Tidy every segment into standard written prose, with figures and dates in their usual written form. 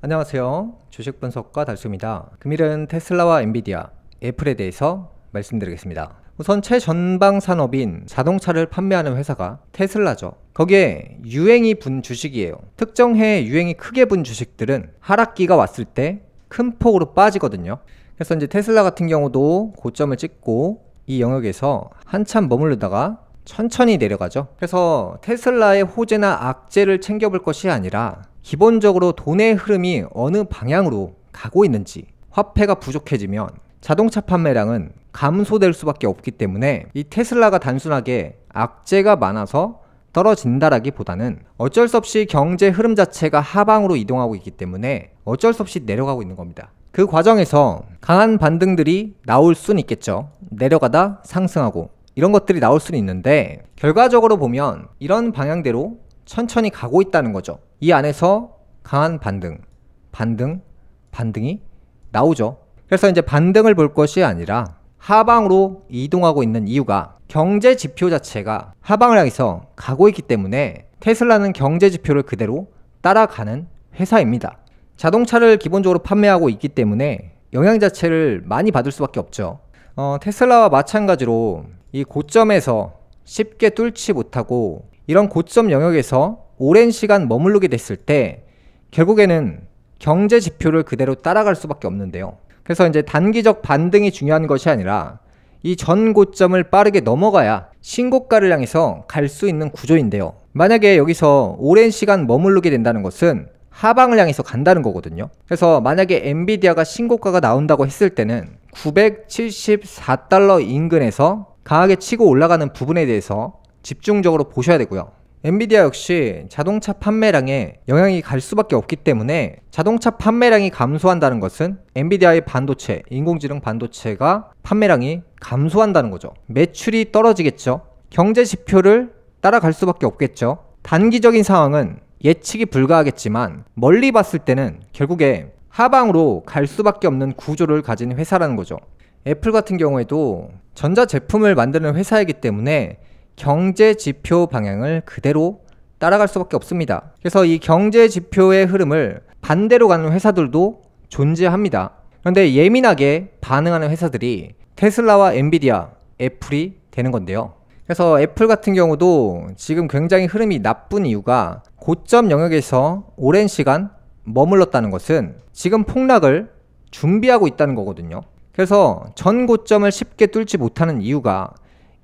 안녕하세요. 주식 분석가 달수입니다. 금일은 테슬라와 엔비디아, 애플에 대해서 말씀드리겠습니다. 우선 최전방 산업인 자동차를 판매하는 회사가 테슬라죠. 거기에 유행이 분 주식이에요. 특정 해에 유행이 크게 분 주식들은 하락기가 왔을 때 큰 폭으로 빠지거든요. 그래서 이제 테슬라 같은 경우도 고점을 찍고 이 영역에서 한참 머무르다가 천천히 내려가죠. 그래서 테슬라의 호재나 악재를 챙겨볼 것이 아니라 기본적으로 돈의 흐름이 어느 방향으로 가고 있는지, 화폐가 부족해지면 자동차 판매량은 감소될 수밖에 없기 때문에 이 테슬라가 단순하게 악재가 많아서 떨어진다라기보다는 어쩔 수 없이 경제 흐름 자체가 하방으로 이동하고 있기 때문에 어쩔 수 없이 내려가고 있는 겁니다. 그 과정에서 강한 반등들이 나올 수는 있겠죠. 내려가다 상승하고 이런 것들이 나올 수는 있는데 결과적으로 보면 이런 방향대로 천천히 가고 있다는 거죠. 이 안에서 강한 반등이 나오죠. 그래서 이제 반등을 볼 것이 아니라 하방으로 이동하고 있는 이유가 경제 지표 자체가 하방을 향해서 가고 있기 때문에 테슬라는 경제 지표를 그대로 따라가는 회사입니다. 자동차를 기본적으로 판매하고 있기 때문에 영향 자체를 많이 받을 수밖에 없죠. 테슬라와 마찬가지로 이 고점에서 쉽게 뚫지 못하고 이런 고점 영역에서 오랜 시간 머무르게 됐을 때 결국에는 경제 지표를 그대로 따라갈 수밖에 없는데요. 그래서 이제 단기적 반등이 중요한 것이 아니라 이 전 고점을 빠르게 넘어가야 신고가를 향해서 갈 수 있는 구조인데요. 만약에 여기서 오랜 시간 머무르게 된다는 것은 하방을 향해서 간다는 거거든요. 그래서 만약에 엔비디아가 신고가가 나온다고 했을 때는 974달러 인근에서 강하게 치고 올라가는 부분에 대해서 집중적으로 보셔야 되고요. 엔비디아 역시 자동차 판매량에 영향이 갈 수밖에 없기 때문에 자동차 판매량이 감소한다는 것은 엔비디아의 반도체, 인공지능 반도체가 판매량이 감소한다는 거죠. 매출이 떨어지겠죠. 경제 지표를 따라갈 수밖에 없겠죠. 단기적인 상황은 예측이 불가하겠지만 멀리 봤을 때는 결국에 하방으로 갈 수밖에 없는 구조를 가진 회사라는 거죠. 애플 같은 경우에도 전자제품을 만드는 회사이기 때문에 경제 지표 방향을 그대로 따라갈 수밖에 없습니다. 그래서 이 경제 지표의 흐름을 반대로 가는 회사들도 존재합니다. 그런데 예민하게 반응하는 회사들이 테슬라와 엔비디아, 애플이 되는 건데요. 그래서 애플 같은 경우도 지금 굉장히 흐름이 나쁜 이유가 고점 영역에서 오랜 시간 머물렀다는 것은 지금 폭락을 준비하고 있다는 거거든요. 그래서 전 고점을 쉽게 뚫지 못하는 이유가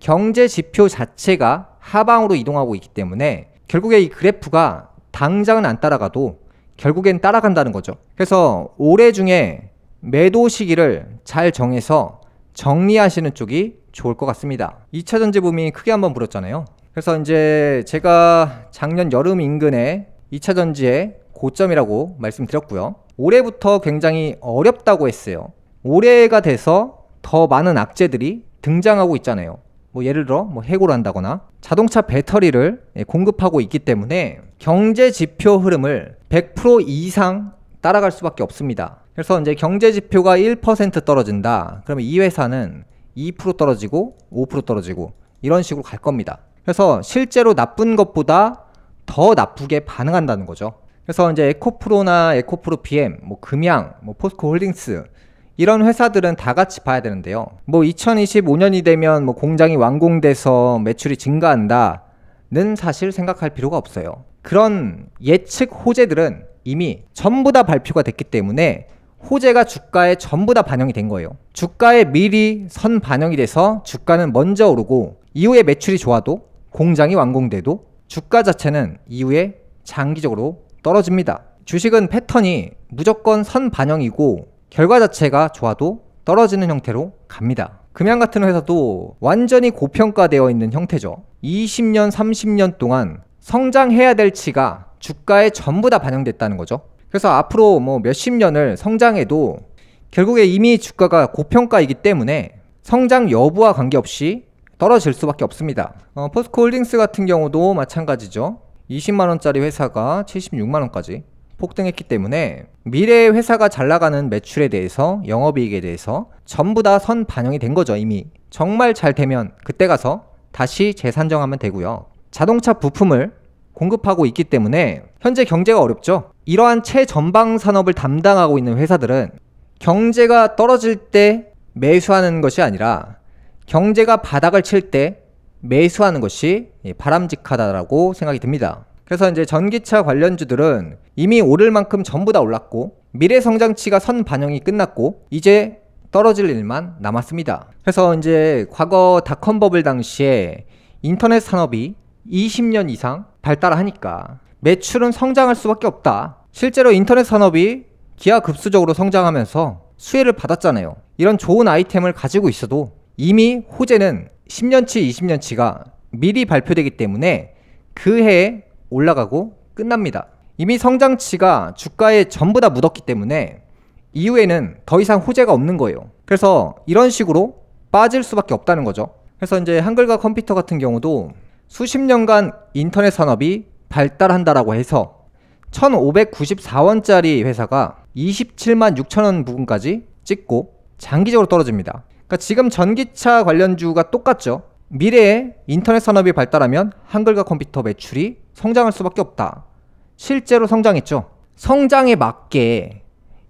경제 지표 자체가 하방으로 이동하고 있기 때문에 결국에 이 그래프가 당장은 안 따라가도 결국엔 따라간다는 거죠. 그래서 올해 중에 매도 시기를 잘 정해서 정리하시는 쪽이 좋을 것 같습니다. 2차 전지 붐이 크게 한번 불었잖아요. 그래서 이제 제가 작년 여름 인근에 2차 전지의 고점이라고 말씀드렸고요. 올해부터 굉장히 어렵다고 했어요. 올해가 돼서 더 많은 악재들이 등장하고 있잖아요. 예를 들어 해고를 한다거나 자동차 배터리를 공급하고 있기 때문에 경제 지표 흐름을 100% 이상 따라갈 수밖에 없습니다. 그래서 이제 경제 지표가 1% 떨어진다. 그러면 이 회사는 2% 떨어지고 5% 떨어지고 이런 식으로 갈 겁니다. 그래서 실제로 나쁜 것보다 더 나쁘게 반응한다는 거죠. 그래서 이제 에코프로나 에코프로 BM, 금양, 포스코 홀딩스 이런 회사들은 다 같이 봐야 되는데요. 2025년이 되면 공장이 완공돼서 매출이 증가한다는 사실 생각할 필요가 없어요. 그런 예측 호재들은 이미 전부 다 발표가 됐기 때문에 호재가 주가에 전부 다 반영이 된 거예요. 주가에 미리 선 반영이 돼서 주가는 먼저 오르고 이후에 매출이 좋아도 공장이 완공돼도 주가 자체는 이후에 장기적으로 떨어집니다. 주식은 패턴이 무조건 선 반영이고 결과 자체가 좋아도 떨어지는 형태로 갑니다. 금양 같은 회사도 완전히 고평가되어 있는 형태죠. 20년, 30년 동안 성장해야 될 치가 주가에 전부 다 반영됐다는 거죠. 그래서 앞으로 몇십 년을 성장해도 결국에 이미 주가가 고평가이기 때문에 성장 여부와 관계없이 떨어질 수밖에 없습니다. 포스코 홀딩스 같은 경우도 마찬가지죠. 20만원짜리 회사가 76만원까지 폭등했기 때문에 미래의 회사가 잘 나가는 매출에 대해서 영업이익에 대해서 전부 다 선 반영이 된 거죠. 이미 정말 잘 되면 그때 가서 다시 재산정하면 되고요. 자동차 부품을 공급하고 있기 때문에 현재 경제가 어렵죠. 이러한 최전방 산업을 담당하고 있는 회사들은 경제가 떨어질 때 매수하는 것이 아니라 경제가 바닥을 칠 때 매수하는 것이 바람직하다라고 생각이 듭니다. 그래서 이제 전기차 관련주들은 이미 오를 만큼 전부 다 올랐고 미래 성장치가 선 반영이 끝났고 이제 떨어질 일만 남았습니다. 그래서 이제 과거 닷컴 버블 당시에 인터넷 산업이 20년 이상 발달하니까 매출은 성장할 수밖에 없다. 실제로 인터넷 산업이 기하급수적으로 성장하면서 수혜를 받았잖아요. 이런 좋은 아이템을 가지고 있어도 이미 호재는 10년치, 20년치가 미리 발표되기 때문에 그 해에 올라가고 끝납니다. 이미 성장치가 주가에 전부 다 묻었기 때문에 이후에는 더 이상 호재가 없는 거예요. 그래서 이런 식으로 빠질 수밖에 없다는 거죠. 그래서 이제 한글과 컴퓨터 같은 경우도 수십 년간 인터넷 산업이 발달한다라고 해서 1,594원짜리 회사가 27만 6천 원 부근까지 찍고 장기적으로 떨어집니다. 그러니까 지금 전기차 관련주가 똑같죠. 미래에 인터넷 산업이 발달하면 한글과 컴퓨터 매출이 성장할 수밖에 없다. 실제로 성장했죠. 성장에 맞게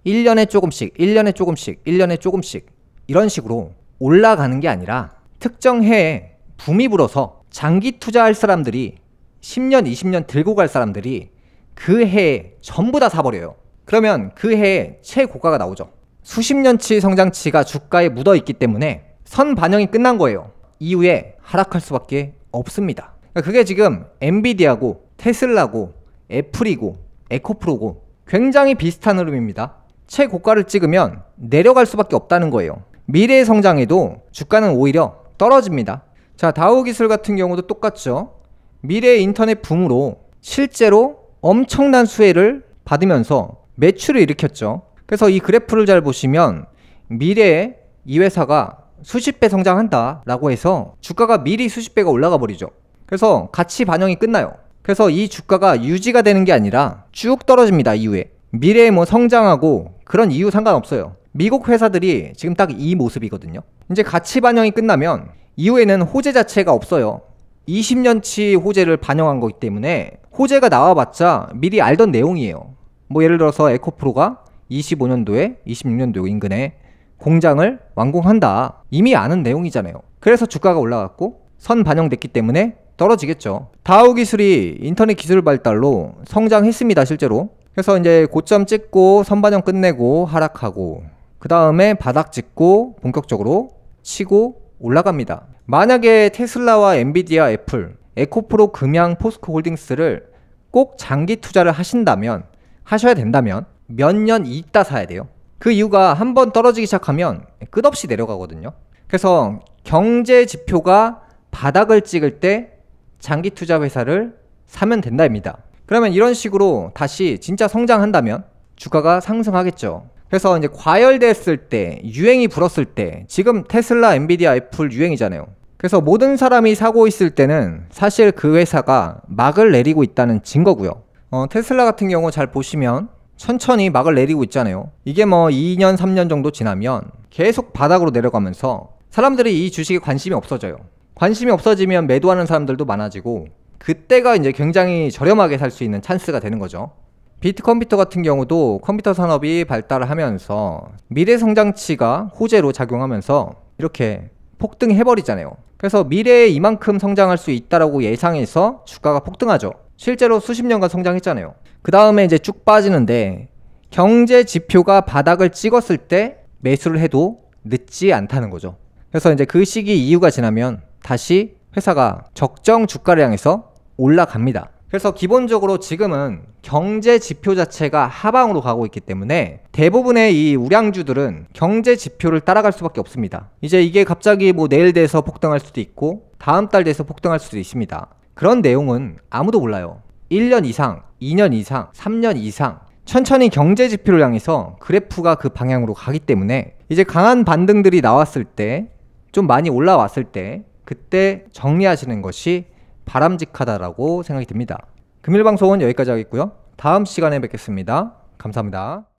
1년에 조금씩, 1년에 조금씩, 1년에 조금씩 이런 식으로 올라가는 게 아니라 특정 해에 붐이 불어서 장기 투자할 사람들이 10년, 20년 들고 갈 사람들이 그 해에 전부 다 사버려요. 그러면 그 해에 최고가가 나오죠. 수십 년치 성장치가 주가에 묻어있기 때문에 선 반영이 끝난 거예요. 이후에 하락할 수밖에 없습니다. 그러니까 그게 지금 엔비디아고 테슬라고 애플이고 에코프로고 굉장히 비슷한 흐름입니다. 최고가를 찍으면 내려갈 수밖에 없다는 거예요. 미래의 성장에도 주가는 오히려 떨어집니다. 자, 다우기술 같은 경우도 똑같죠. 미래의 인터넷 붐으로 실제로 엄청난 수혜를 받으면서 매출을 일으켰죠. 그래서 이 그래프를 잘 보시면 미래에 이 회사가 수십 배 성장한다 라고 해서 주가가 미리 수십 배가 올라가 버리죠. 그래서 가치 반영이 끝나요. 그래서 이 주가가 유지가 되는 게 아니라 쭉 떨어집니다. 이후에 미래에 뭐 성장하고 그런 이유 상관없어요. 미국 회사들이 지금 딱 이 모습이거든요. 이제 가치 반영이 끝나면 이후에는 호재 자체가 없어요. 20년치 호재를 반영한 거기 때문에 호재가 나와봤자 미리 알던 내용이에요. 뭐 예를 들어서 에코프로가 25년도에 26년도 인근에 공장을 완공한다. 이미 아는 내용이잖아요. 그래서 주가가 올라갔고 선 반영됐기 때문에 떨어지겠죠. 다우기술이 인터넷 기술 발달로 성장했습니다. 실제로. 그래서 이제 고점 찍고 선 반영 끝내고 하락하고 그 다음에 바닥 찍고 본격적으로 치고 올라갑니다. 만약에 테슬라와 엔비디아, 애플, 에코프로, 금양, 포스코 홀딩스를 꼭 장기 투자를 하셔야 된다면 몇 년 있다 사야 돼요. 그 이유가 한번 떨어지기 시작하면 끝없이 내려가거든요. 그래서 경제 지표가 바닥을 찍을 때 장기 투자 회사를 사면 된다입니다. 그러면 이런 식으로 다시 진짜 성장한다면 주가가 상승하겠죠. 그래서 이제 과열됐을 때, 유행이 불었을 때, 지금 테슬라, 엔비디아, 애플 유행이잖아요. 그래서 모든 사람이 사고 있을 때는 사실 그 회사가 막을 내리고 있다는 증거고요. 테슬라 같은 경우 잘 보시면 천천히 막을 내리고 있잖아요. 이게 뭐 2년, 3년 정도 지나면 계속 바닥으로 내려가면서 사람들이 이 주식에 관심이 없어져요. 관심이 없어지면 매도하는 사람들도 많아지고 그때가 이제 굉장히 저렴하게 살 수 있는 찬스가 되는 거죠. 비트컴퓨터 같은 경우도 컴퓨터 산업이 발달을 하면서 미래 성장치가 호재로 작용하면서 이렇게 폭등해버리잖아요. 그래서 미래에 이만큼 성장할 수 있다라고 예상해서 주가가 폭등하죠. 실제로 수십 년간 성장했잖아요. 그 다음에 이제 쭉 빠지는데 경제 지표가 바닥을 찍었을 때 매수를 해도 늦지 않다는 거죠. 그래서 이제 그 시기 이유가 지나면 다시 회사가 적정 주가를 향해서 올라갑니다. 그래서 기본적으로 지금은 경제 지표 자체가 하방으로 가고 있기 때문에 대부분의 이 우량주들은 경제 지표를 따라갈 수밖에 없습니다. 이제 이게 갑자기 뭐 내일 돼서 폭등할 수도 있고 다음 달 돼서 폭등할 수도 있습니다. 그런 내용은 아무도 몰라요. 1년 이상, 2년 이상, 3년 이상 천천히 경제 지표를 향해서 그래프가 그 방향으로 가기 때문에 이제 강한 반등들이 나왔을 때, 좀 많이 올라왔을 때 그때 정리하시는 것이 바람직하다라고 생각이 듭니다. 금일방송은 여기까지 하겠고요. 다음 시간에 뵙겠습니다. 감사합니다.